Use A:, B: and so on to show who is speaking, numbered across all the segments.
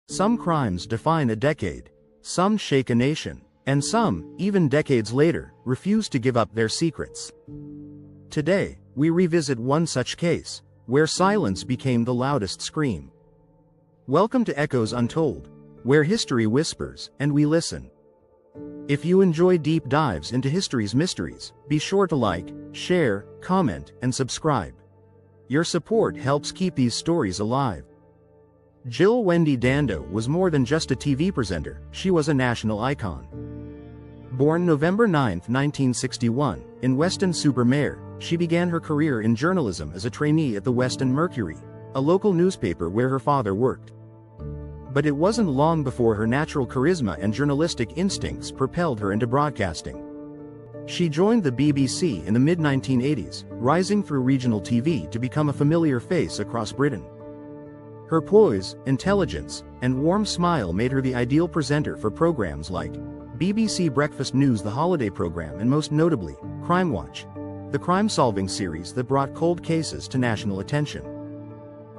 A: Some crimes define a decade, some shake a nation, and some, even decades later, refuse to give up their secrets. Today, we revisit one such case, where silence became the loudest scream. Welcome to Echoes Untold, where history whispers and we listen. If you enjoy deep dives into history's mysteries, be sure to like, share, comment, and subscribe. Your support helps keep these stories alive. Jill Dando was more than just a TV presenter, she was a national icon. Born November 9, 1961, in Weston-super-Mare, she began her career in journalism as a trainee at the Weston Mercury, a local newspaper where her father worked. But it wasn't long before her natural charisma and journalistic instincts propelled her into broadcasting. She joined the BBC in the mid-1980s, rising through regional TV to become a familiar face across Britain. Her poise, intelligence, and warm smile made her the ideal presenter for programs like BBC Breakfast News, the holiday program, and most notably, Crimewatch, the crime-solving series that brought cold cases to national attention.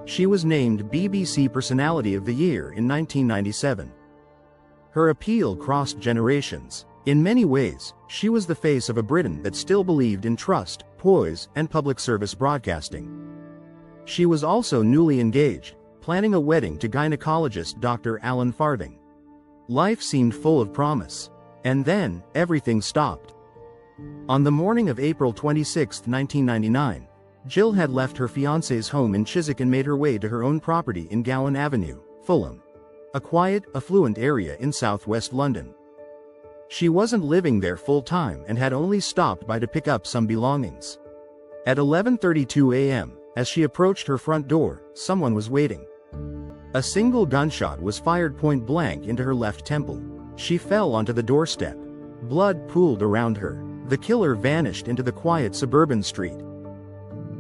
A: She was named BBC Personality of the Year in 1997. Her appeal crossed generations. In many ways, she was the face of a Britain that still believed in trust, poise, and public service broadcasting. She was also newly engaged, planning a wedding to gynecologist Dr. Alan Farthing. Life seemed full of promise. And then, everything stopped. On the morning of April 26, 1999, Jill had left her fiancé's home in Chiswick and made her way to her own property in Gowan Avenue, Fulham, a quiet, affluent area in southwest London. She wasn't living there full-time and had only stopped by to pick up some belongings. At 11:32 a.m., as she approached her front door, someone was waiting. A single gunshot was fired point-blank into her left temple. She fell onto the doorstep. Blood pooled around her. The killer vanished into the quiet suburban street.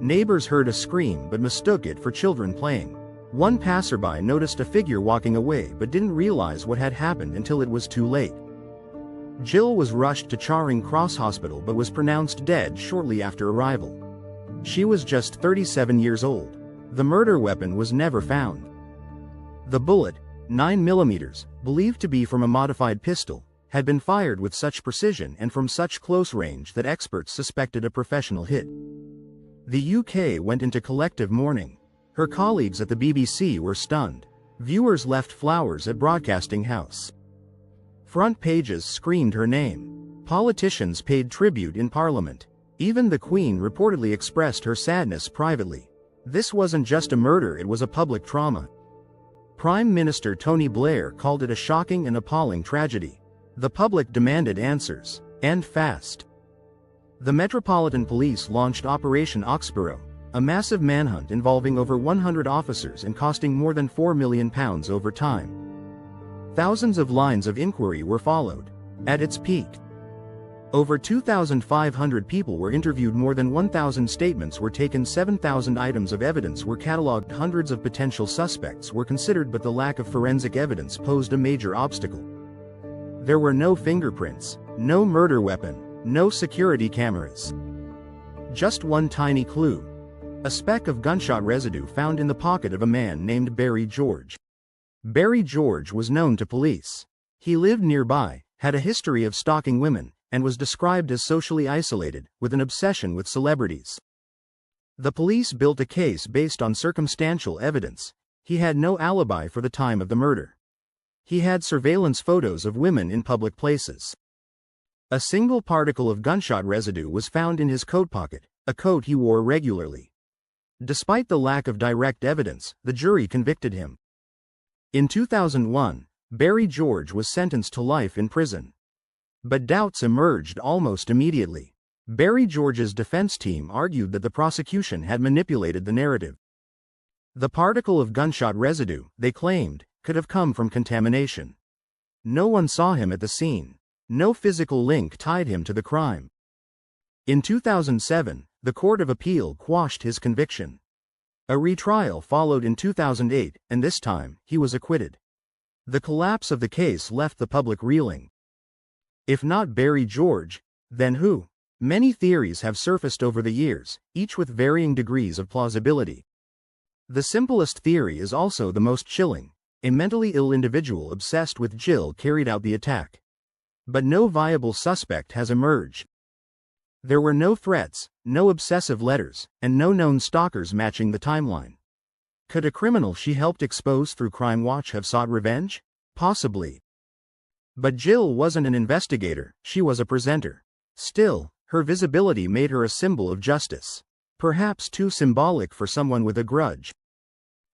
A: Neighbors heard a scream but mistook it for children playing. One passerby noticed a figure walking away but didn't realize what had happened until it was too late. Jill was rushed to Charing Cross Hospital but was pronounced dead shortly after arrival. She was just 37 years old. The murder weapon was never found. The bullet, 9mm, believed to be from a modified pistol, had been fired with such precision and from such close range that experts suspected a professional hit. The UK went into collective mourning. Her colleagues at the BBC were stunned. Viewers left flowers at Broadcasting House. Front pages screamed her name. Politicians paid tribute in Parliament. Even the Queen reportedly expressed her sadness privately. This wasn't just a murder, it was a public trauma. Prime Minister Tony Blair called it a shocking and appalling tragedy. The public demanded answers, and fast. The Metropolitan Police launched Operation Oxborough, a massive manhunt involving over 100 officers and costing more than £4 million over time. Thousands of lines of inquiry were followed. At its peak, over 2,500 people were interviewed, more than 1,000 statements were taken, 7,000 items of evidence were catalogued, hundreds of potential suspects were considered, but the lack of forensic evidence posed a major obstacle. There were no fingerprints, no murder weapon, no security cameras. Just one tiny clue. A speck of gunshot residue found in the pocket of a man named Barry George. Barry George was known to police. He lived nearby, had a history of stalking women, and was described as socially isolated, with an obsession with celebrities. The police built a case based on circumstantial evidence. He had no alibi for the time of the murder. He had surveillance photos of women in public places. A single particle of gunshot residue was found in his coat pocket, a coat he wore regularly. Despite the lack of direct evidence, the jury convicted him. In 2001, Barry George was sentenced to life in prison. But doubts emerged almost immediately. Barry George's defense team argued that the prosecution had manipulated the narrative. The particle of gunshot residue, they claimed, could have come from contamination. No one saw him at the scene. No physical link tied him to the crime. In 2007, the Court of Appeal quashed his conviction. A retrial followed in 2008, and this time, he was acquitted. The collapse of the case left the public reeling. If not Barry George, then who? Many theories have surfaced over the years, each with varying degrees of plausibility. The simplest theory is also the most chilling. A mentally ill individual obsessed with Jill carried out the attack. But no viable suspect has emerged. There were no threats, no obsessive letters, and no known stalkers matching the timeline. Could a criminal she helped expose through Crimewatch have sought revenge? Possibly. But Jill wasn't an investigator, she was a presenter. Still, her visibility made her a symbol of justice. Perhaps too symbolic for someone with a grudge.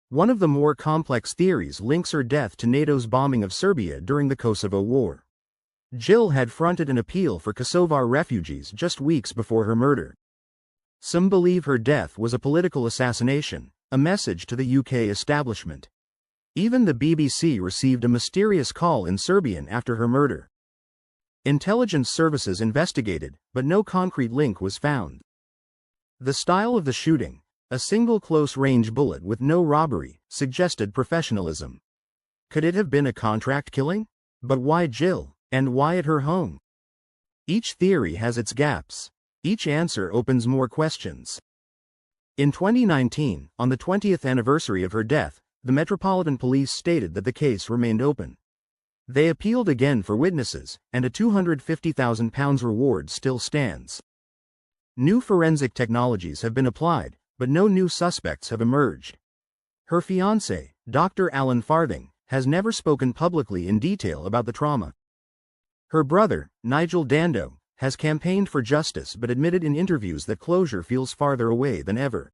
A: One of the more complex theories links her death to NATO's bombing of Serbia during the Kosovo War. Jill had fronted an appeal for Kosovo refugees just weeks before her murder. Some believe her death was a political assassination, a message to the UK establishment. Even the BBC received a mysterious call in Serbian after her murder. Intelligence services investigated, but no concrete link was found. The style of the shooting, a single close-range bullet with no robbery, suggested professionalism. Could it have been a contract killing? But why Jill? And why at her home? Each theory has its gaps. Each answer opens more questions. In 2019, on the 20th anniversary of her death, the Metropolitan Police stated that the case remained open. They appealed again for witnesses, and a £250,000 reward still stands. New forensic technologies have been applied, but no new suspects have emerged. Her fiancé, Dr. Alan Farthing, has never spoken publicly in detail about the trauma. Her brother, Jill Dando, has campaigned for justice but admitted in interviews that closure feels farther away than ever.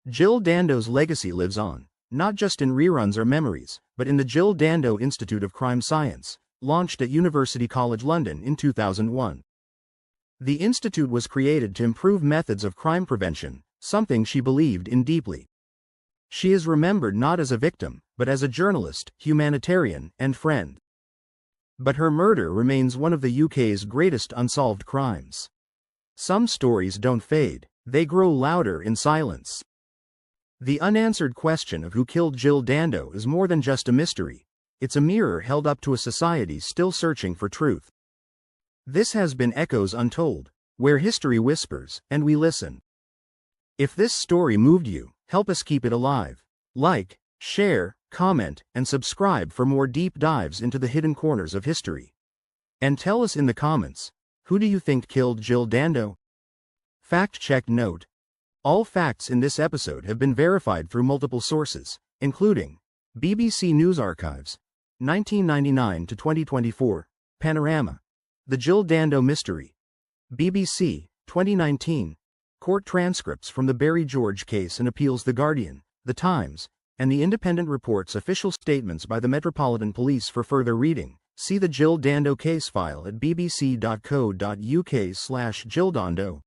A: Jill Dando's legacy lives on, not just in reruns or memories, but in the Jill Dando Institute of Crime Science, launched at University College London in 2001. The institute was created to improve methods of crime prevention, something she believed in deeply. She is remembered not as a victim, but as a journalist, humanitarian, and friend. But her murder remains one of the UK's greatest unsolved crimes. Some stories don't fade, they grow louder in silence. The unanswered question of who killed Jill Dando is more than just a mystery, it's a mirror held up to a society still searching for truth. This has been Echoes Untold, where history whispers, and we listen. If this story moved you, help us keep it alive. Like, share, comment, and subscribe for more deep dives into the hidden corners of history. And tell us in the comments, who do you think killed Jill Dando? Fact-check note. All facts in this episode have been verified through multiple sources, including BBC News Archives, 1999 to 2024, Panorama, The Jill Dando Mystery, BBC, 2019, court transcripts from the Barry George case and appeals The Guardian, The Times, and the Independent Report's official statements by the Metropolitan Police. For further reading, see the Jill Dando case file at bbc.co.uk/JillDando.